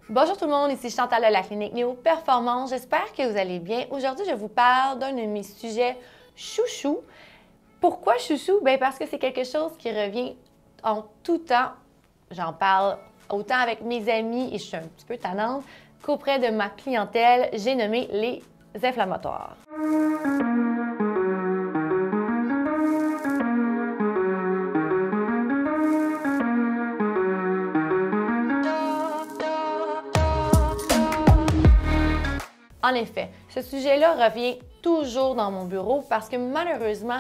Bonjour tout le monde, ici Chantal de la clinique Néo Performance. J'espère que vous allez bien. Aujourd'hui, je vous parle d'un de mes sujets chouchou. Pourquoi chouchou? Bien parce que c'est quelque chose qui revient en tout temps. J'en parle autant avec mes amis et je suis un petit peu tannante qu'auprès de ma clientèle. J'ai nommé les inflammatoires. En effet, ce sujet-là revient toujours dans mon bureau parce que malheureusement,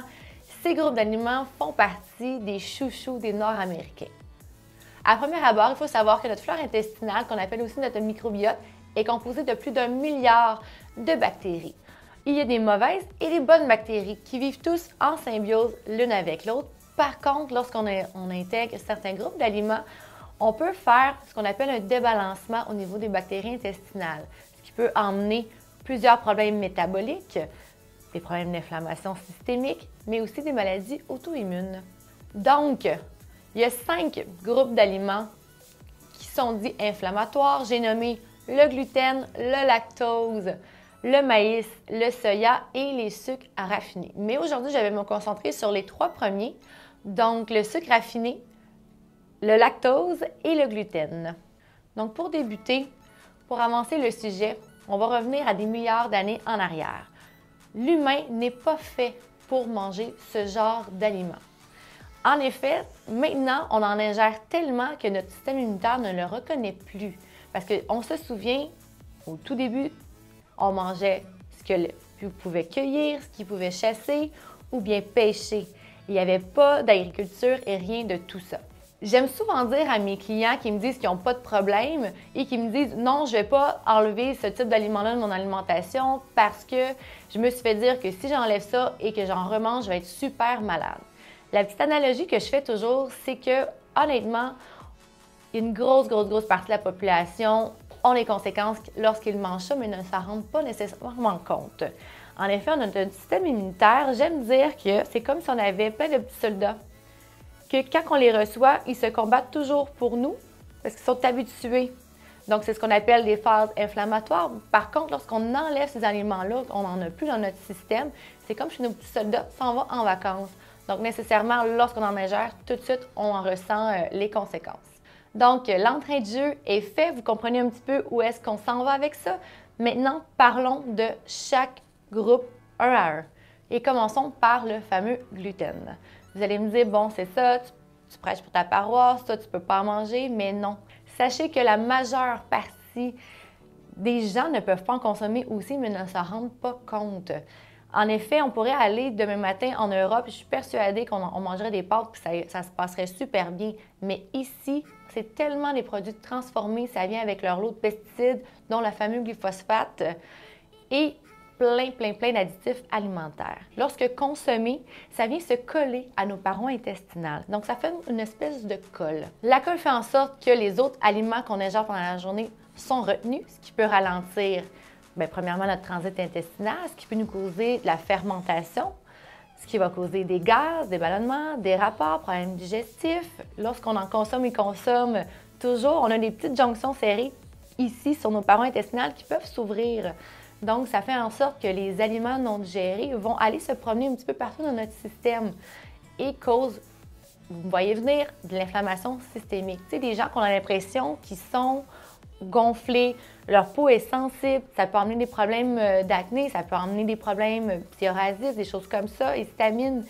ces groupes d'aliments font partie des chouchous des Nord-Américains. À premier abord, il faut savoir que notre flore intestinale, qu'on appelle aussi notre microbiote, est composée de plus d'1 milliard de bactéries. Il y a des mauvaises et des bonnes bactéries qui vivent tous en symbiose l'une avec l'autre. Par contre, lorsqu'on intègre certains groupes d'aliments, on peut faire ce qu'on appelle un débalancement au niveau des bactéries intestinales, ce qui peut emmener plusieurs problèmes métaboliques, des problèmes d'inflammation systémique, mais aussi des maladies auto-immunes. Donc, il y a 5 groupes d'aliments qui sont dits inflammatoires. J'ai nommé le gluten, le lactose, le maïs, le soya et les sucres raffinés. Mais aujourd'hui, je vais me concentrer sur les 3 premiers, donc le sucre raffiné, le lactose et le gluten. Donc, pour débuter, pour avancer le sujet, on va revenir à des milliards d'années en arrière. L'humain n'est pas fait pour manger ce genre d'aliments. En effet, maintenant, on en ingère tellement que notre système immunitaire ne le reconnaît plus. Parce qu'on se souvient, au tout début, on mangeait ce qu'on pouvait cueillir, ce qu'il pouvait chasser ou bien pêcher. Il n'y avait pas d'agriculture et rien de tout ça. J'aime souvent dire à mes clients qui me disent qu'ils n'ont pas de problème et qui me disent « Non, je ne vais pas enlever ce type d'aliment-là de mon alimentation parce que je me suis fait dire que si j'enlève ça et que j'en remange, je vais être super malade. » La petite analogie que je fais toujours, c'est que honnêtement, une grosse partie de la population ont les conséquences lorsqu'ils mangent ça, mais ne s'en rendent pas nécessairement compte. En effet, on a un système immunitaire, j'aime dire que c'est comme si on avait plein de petits soldats que quand on les reçoit, ils se combattent toujours pour nous parce qu'ils sont habitués. Donc, c'est ce qu'on appelle des phases inflammatoires. Par contre, lorsqu'on enlève ces aliments-là, on n'en a plus dans notre système, c'est comme si nos petits soldats s'en vont en vacances. Donc, nécessairement, lorsqu'on en ingère, tout de suite, on en ressent les conséquences. Donc, l'entrain de jeu est fait. Vous comprenez un petit peu où est-ce qu'on s'en va avec ça. Maintenant, parlons de chaque groupe un à un. Et commençons par le fameux gluten. Vous allez me dire, bon, c'est ça, tu prêches pour ta paroisse, ça, tu ne peux pas en manger, mais non. Sachez que la majeure partie des gens ne peuvent pas en consommer aussi, mais ne s'en rendent pas compte. En effet, on pourrait aller demain matin en Europe, je suis persuadée qu'on mangerait des pâtes et ça se passerait super bien. Mais ici, c'est tellement des produits transformés, ça vient avec leur lot de pesticides, dont la fameuse glyphosate, et plein d'additifs alimentaires. Lorsque consommé, ça vient se coller à nos parois intestinales. Donc, ça fait une espèce de colle. La colle fait en sorte que les autres aliments qu'on ingère pendant la journée sont retenus, ce qui peut ralentir, bien, premièrement, notre transit intestinal, ce qui peut nous causer de la fermentation, ce qui va causer des gaz, des ballonnements, des rapports, problèmes digestifs. Lorsqu'on en consomme et consomme toujours, on a des petites jonctions serrées ici sur nos parois intestinales qui peuvent s'ouvrir. Donc, ça fait en sorte que les aliments non digérés vont aller se promener un petit peu partout dans notre système et causent, vous voyez venir, de l'inflammation systémique. Tu sais, des gens qui ont l'impression qu'ils sont gonflés, leur peau est sensible, ça peut amener des problèmes d'acné, ça peut amener des problèmes psoriasis, des choses comme ça, histamine.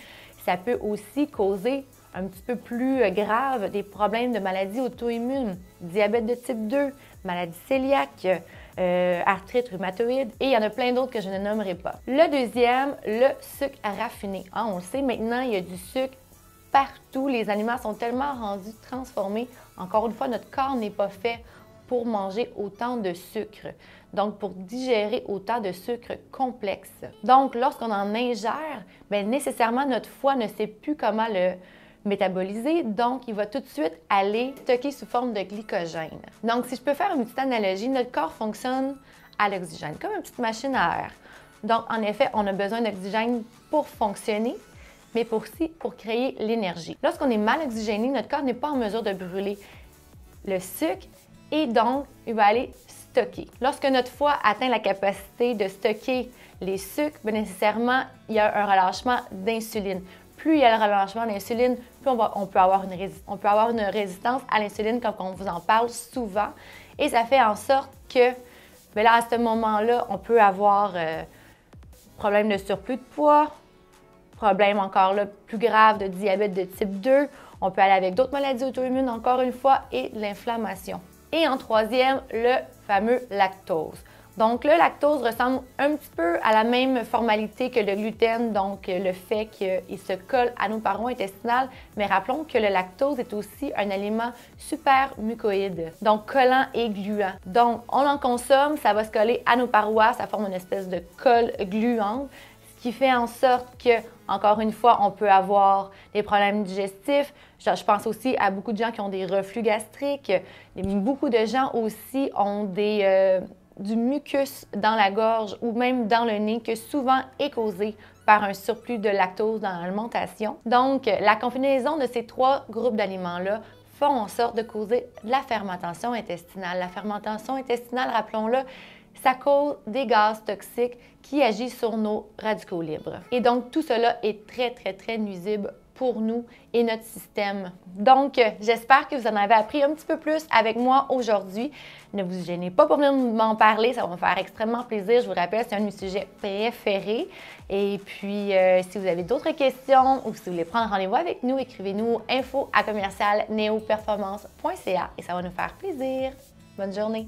Ça peut aussi causer un petit peu plus grave des problèmes de maladies auto-immunes, diabète de type 2, maladie cœliaque, arthrite rhumatoïde, et il y en a plein d'autres que je ne nommerai pas. Le deuxième, le sucre raffiné. On le sait maintenant, il y a du sucre partout. Les aliments sont tellement rendus transformés. Encore une fois, notre corps n'est pas fait pour manger autant de sucre, donc pour digérer autant de sucre complexe. Donc, lorsqu'on en ingère, bien, nécessairement, notre foie ne sait plus comment le métaboliser, donc il va tout de suite aller stocker sous forme de glycogène. Donc, si je peux faire une petite analogie, notre corps fonctionne à l'oxygène, comme une petite machine à air. Donc, en effet, on a besoin d'oxygène pour fonctionner, mais aussi pour créer l'énergie. Lorsqu'on est mal oxygéné, notre corps n'est pas en mesure de brûler le sucre et donc il va aller stocker. Lorsque notre foie atteint la capacité de stocker les sucres, bien nécessairement, il y a un relâchement d'insuline. Plus il y a le relâchement d'insuline, plus on peut avoir une résistance à l'insuline, comme on vous en parle souvent. Et ça fait en sorte que, bien là, à ce moment-là, on peut avoir problème de surplus de poids, problème encore là plus grave de diabète de type 2. On peut aller avec d'autres maladies auto-immunes, encore une fois, et l'inflammation. Et en troisième, le fameux lactose. Donc, le lactose ressemble un petit peu à la même formalité que le gluten, donc le fait qu'il se colle à nos parois intestinales. Mais rappelons que le lactose est aussi un aliment super mucoïde, donc collant et gluant. Donc, on en consomme, ça va se coller à nos parois, ça forme une espèce de colle gluante, ce qui fait en sorte que, encore une fois, on peut avoir des problèmes digestifs. Je pense aussi à beaucoup de gens qui ont des reflux gastriques. Beaucoup de gens aussi ont du mucus dans la gorge ou même dans le nez, que souvent est causé par un surplus de lactose dans l'alimentation. Donc, la combinaison de ces trois groupes d'aliments-là font en sorte de causer de la fermentation intestinale. La fermentation intestinale, rappelons-le, ça cause des gaz toxiques qui agissent sur nos radicaux libres. Et donc, tout cela est très, très, très nuisible pour nous et notre système. Donc, j'espère que vous en avez appris un petit peu plus avec moi aujourd'hui. Ne vous gênez pas pour venir m'en parler, ça va me faire extrêmement plaisir. Je vous rappelle, c'est un de mes sujets préférés. Et puis, si vous avez d'autres questions ou si vous voulez prendre rendez-vous avec nous, écrivez-nous info@neoperformance.ca et ça va nous faire plaisir. Bonne journée!